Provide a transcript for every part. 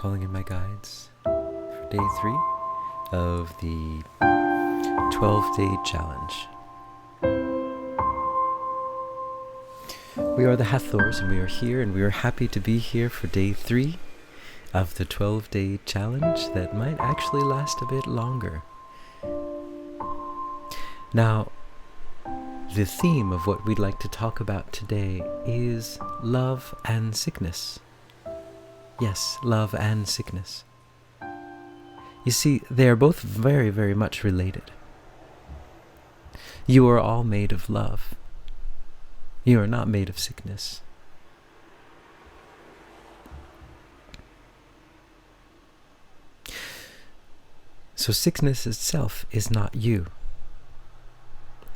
calling in my guides for day 3 of the 12-day challenge. We are the Hathors, and we are here, and we are happy to be here for day 3 of the 12-day challenge that might actually last a bit longer. Now, the theme of what we'd like to talk about today is love and sickness. Yes, love and sickness. You see, they are both very, very much related. You are all made of love. You are not made of sickness. So sickness itself is not you.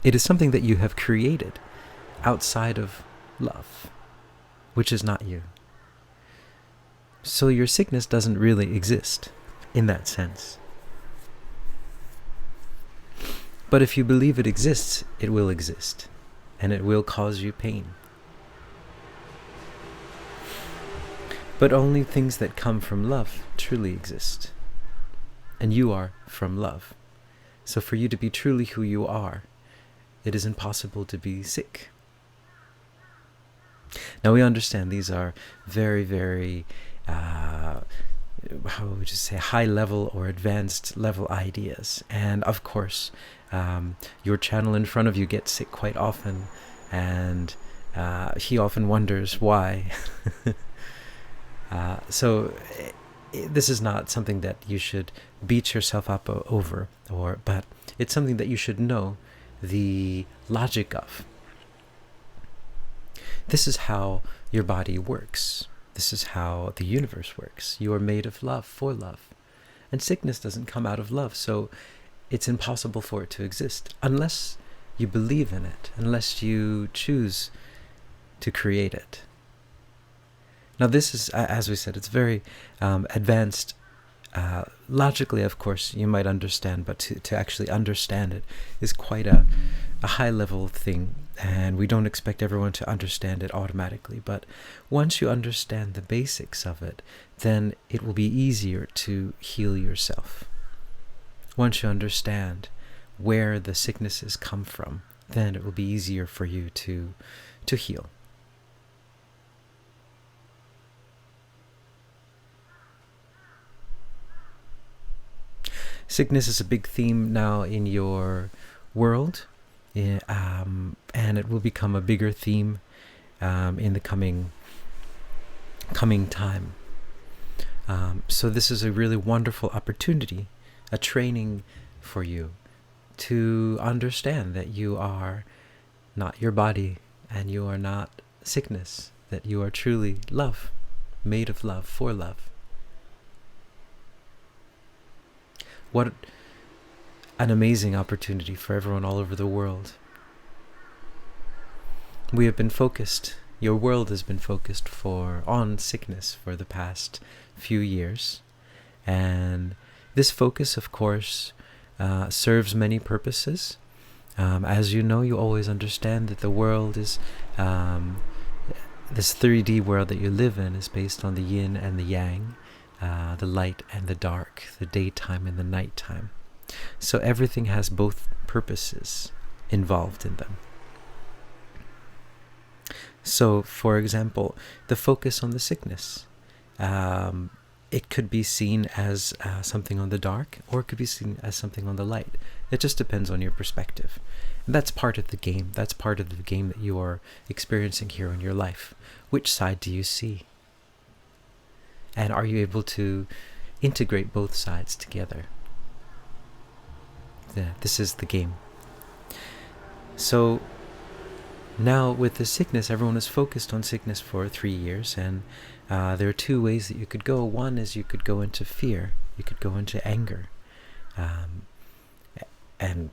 It is something that you have created outside of love, which is not you. So your sickness doesn't really exist in that sense. But if you believe it exists, it will exist, and it will cause you pain. But only things that come from love truly exist, and you are from love. So for you to be truly who you are, it is impossible to be sick. Now we understand these are very, very, how would you say, high level or advanced level ideas. And of course, your channel in front of you gets sick quite often, and he often wonders why. So this is not something that you should beat yourself up over, but it's something that you should know the logic of. This is how your body works. This is how the universe works. You are made of love, for love. And sickness doesn't come out of love, so it's impossible for it to exist unless you believe in it, unless you choose to create it. Now this is, as we said, it's very advanced. Logically, of course, you might understand, but to actually understand it is quite a high-level thing, and we don't expect everyone to understand it automatically. But once you understand the basics of it, then it will be easier to heal yourself. Once you understand where the sicknesses come from, then it will be easier for you to heal. Sickness is a big theme now in your world, and it will become a bigger theme in the coming time. So this is a really wonderful opportunity, a training for you to understand that you are not your body and you are not sickness, that you are truly love, made of love, for love. What an amazing opportunity for everyone all over the world. We have been focused, your world has been focused on sickness for the past few years. And this focus, of course, serves many purposes. As you know, you always understand that the world is, this 3D world that you live in is based on the yin and the yang. The light and the dark, the daytime and the nighttime. So everything has both purposes involved in them. So, for example, the focus on the sickness. It could be seen as something on the dark, or it could be seen as something on the light. It just depends on your perspective. And that's part of the game. That's part of the game that you are experiencing here in your life. Which side do you see? And are you able to integrate both sides together? This is the game. So now with the sickness, everyone is focused on sickness for 3 years, and there are 2 ways that you could go. One is you could go into fear, you could go into anger, and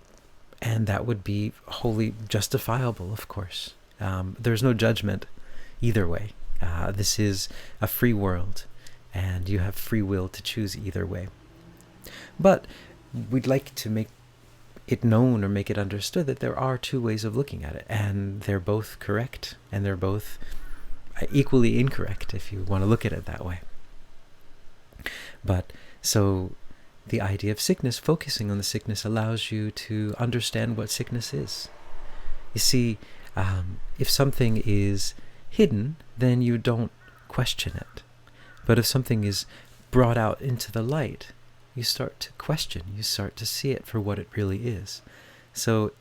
that would be wholly justifiable, of course. There's no judgment either way. This is a free world, and you have free will to choose either way. But we'd like to make it known or make it understood that there are 2 ways of looking at it, and they're both correct, and they're both equally incorrect if you want to look at it that way. But so the idea of sickness, focusing on the sickness, allows you to understand what sickness is. You see, if something is hidden, then you don't question it. But if something is brought out into the light, you start to question, you start to see it for what it really is. So,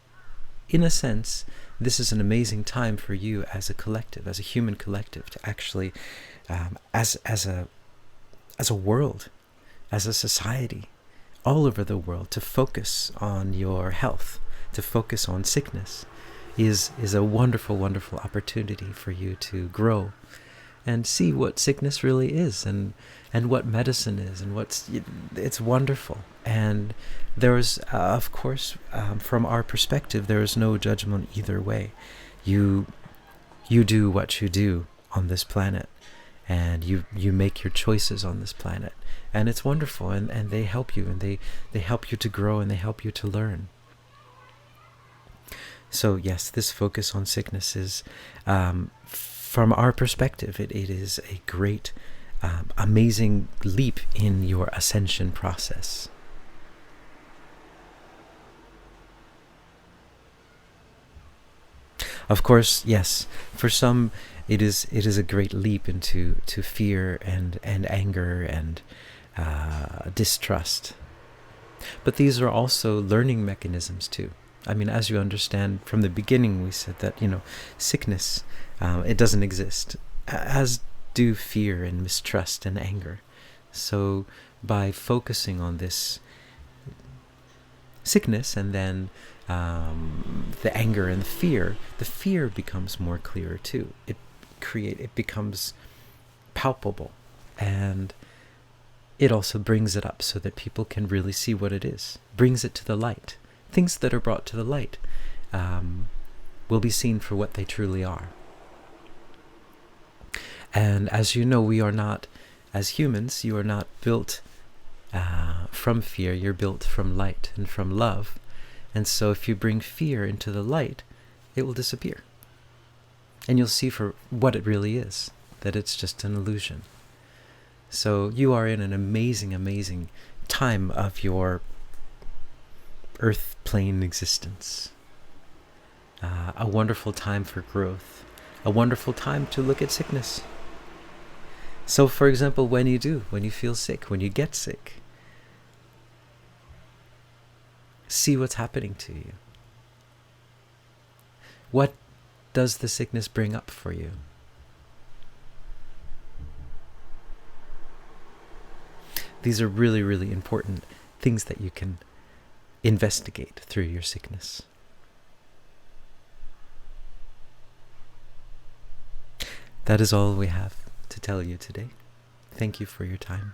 in a sense, this is an amazing time for you as a collective, as a human collective, to actually, as a world, as a society, all over the world, to focus on your health, to focus on sickness, is a wonderful, wonderful opportunity for you to grow and see what sickness really is, and what medicine is, and it's wonderful. And there's, of course, from our perspective, there is no judgment either way. You do what you do on this planet, and you make your choices on this planet, and it's wonderful, and they help you, and they help you to grow, and they help you to learn. So yes, this focus on sickness is, from our perspective, it is a great, amazing leap in your ascension process. Of course, yes, for some it is a great leap into fear and anger and distrust. But these are also learning mechanisms too. I mean, as you understand, from the beginning we said that, sickness, it doesn't exist, as do fear and mistrust and anger. So by focusing on this sickness, and then the anger and the fear becomes more clearer too. It becomes palpable, and it also brings it up so that people can really see what it is, brings it to the light. Things that are brought to the light will be seen for what they truly are. And as you know, we are not, as humans, you are not built from fear. You're built from light and from love. And so if you bring fear into the light, it will disappear. And you'll see for what it really is, that it's just an illusion. So you are in an amazing, amazing time of your earth plane existence. A wonderful time for growth. A wonderful time to look at sickness. So for example, when you feel sick, when you get sick, see what's happening to you. What does the sickness bring up for you? These are really, really important things that you can investigate through your sickness. That is all we have to tell you today. Thank you for your time.